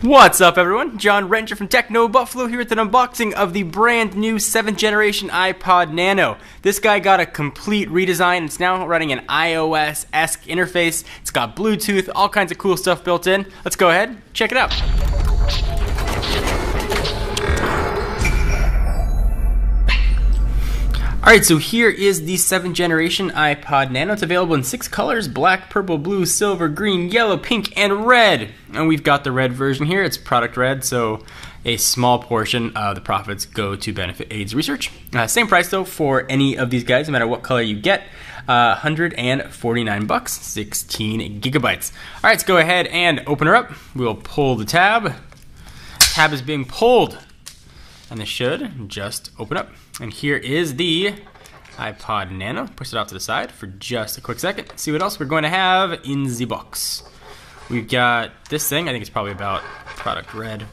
What's up, everyone? John Renter from Techno Buffalo here with an unboxing of the brand new 7th generation iPod Nano. This guy got a complete redesign. It's now running an iOS-esque interface. It's got Bluetooth, all kinds of cool stuff built in. Let's go ahead, check it out. Alright, so here is the 7th generation iPod Nano. It's available in 6 colors: black, purple, blue, silver, green, yellow, pink, and red. And we've got the red version here. It's product red, so a small portion of the profits go to benefit AIDS research. Same price though for any of these guys, no matter what color you get. $149, 16 gigabytes. Alright, let's go ahead and open her up. We'll pull the tab. Tab is being pulled. And this should just open up. And here is the iPod Nano. Push it off to the side for just a quick second. See what else we're going to have in the box. We've got this thing. I think it's probably about product red.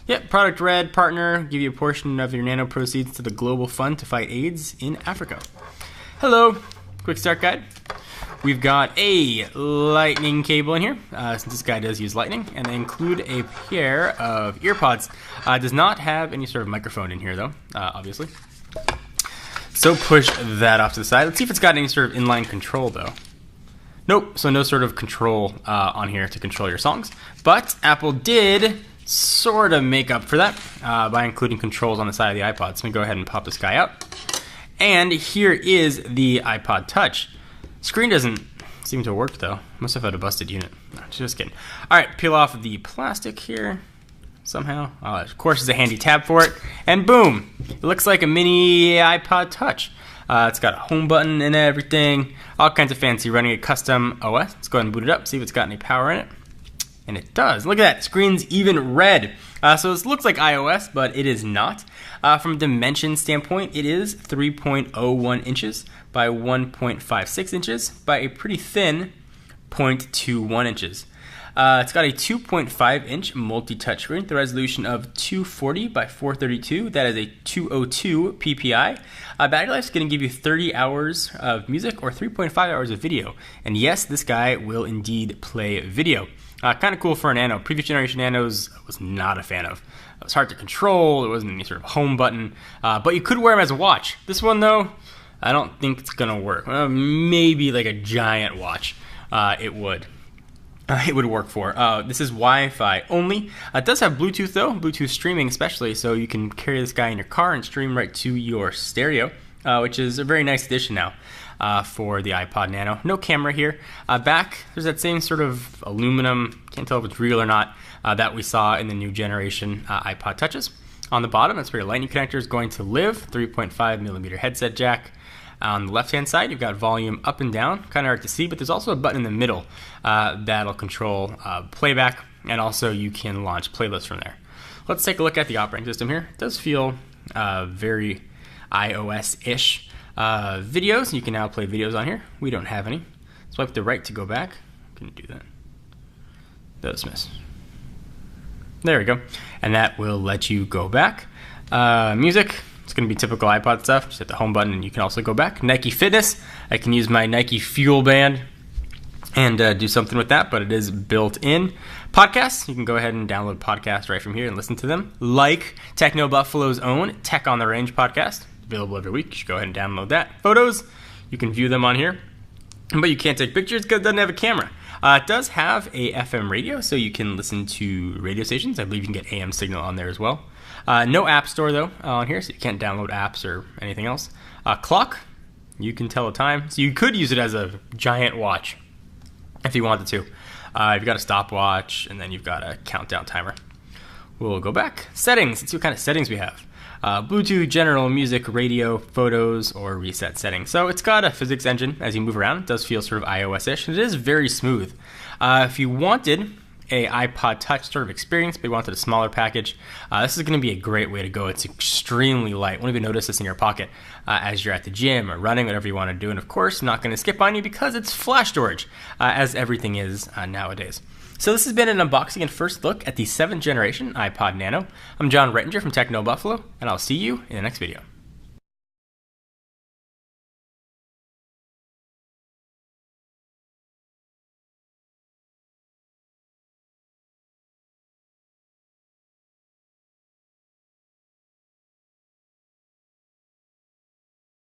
Yep, product red, partner. Give you a portion of your Nano proceeds to the global fund to fight AIDS in Africa. Hello. Quick start guide. We've got a lightning cable in here, since this guy does use lightning, and they include a pair of earpods. Does not have any sort of microphone in here though, obviously. So push that off to the side. Let's see if it's got any sort of inline control though. Nope, so no sort of control on here to control your songs. But Apple did sort of make up for that by including controls on the side of the iPod. So let me go ahead and pop this guy out. And here is the iPod Touch. Screen doesn't seem to work though. Must have had a busted unit. No, just kidding. Alright, peel off the plastic here somehow. Of course, there's a handy tab for it. And boom! It looks like a mini iPod Touch. It's got a home button and everything. All kinds of fancy, running a custom OS. Let's go ahead and boot it up, see if it's got any power in it. And it does. Look at that. Screen's even red. So this looks like iOS, but it is not. From a dimension standpoint, it is 3.01 inches by 1.56 inches by a pretty thin 0.21 inches. It's got a 2.5 inch multi-touch screen with a resolution of 240 by 432. That is a 202 ppi. Battery life is going to give you 30 hours of music or 3.5 hours of video. And yes, this guy will indeed play video. Kind of cool for a Nano. Previous generation Nanos I was not a fan of. It was hard to control. There wasn't any sort of home button. But you could wear them as a watch. This one though, I don't think it's going to work. Maybe like a giant watch it would work for. This is Wi-Fi only. It does have Bluetooth though, Bluetooth streaming especially, so you can carry this guy in your car and stream right to your stereo, which is a very nice addition now for the iPod Nano. No camera here. Back, there's that same sort of aluminum, can't tell if it's real or not, that we saw in the new generation iPod Touches. On the bottom, that's where your lightning connector is going to live, 3.5 millimeter headset jack. On the left-hand side, you've got volume up and down, kind of hard to see, but there's also a button in the middle that'll control playback, and also you can launch playlists from there. Let's take a look at the operating system here. It does feel very iOS-ish. Videos, you can now play videos on here. We don't have any. Swipe the right to go back. Couldn't do that. Those miss. There we go. And that will let you go back. Music. It's going to be typical iPod stuff. Just hit the home button and you can also go back. Nike Fitness. I can use my Nike Fuel Band and do something with that, but it is built in. Podcasts. You can go ahead and download podcasts right from here and listen to them. Like Techno Buffalo's own Tech on the Range podcast. Available every week. You should go ahead and download that. Photos. You can view them on here. But you can't take pictures because it doesn't have a camera. It does have a FM radio, so you can listen to radio stations. I believe you can get AM signal on there as well. No App Store, though, on here, so you can't download apps or anything else. Clock, you can tell the time. So you could use it as a giant watch if you wanted to. You've got a stopwatch, and then you've got a countdown timer. We'll go back. Settings. Let's see what kind of settings we have. Bluetooth, general, music, radio, photos, or reset settings. So it's got a physics engine as you move around. It does feel sort of iOS-ish. It is very smooth. If you wanted a iPod Touch sort of experience, but you wanted a smaller package, this is going to be a great way to go. It's extremely light. Won't even notice this in your pocket as you're at the gym or running, whatever you want to do. And of course, not going to skip on you because it's flash storage, as everything is nowadays. So this has been an unboxing and first look at the 7th generation iPod Nano. I'm John Rettinger from Techno Buffalo, and I'll see you in the next video.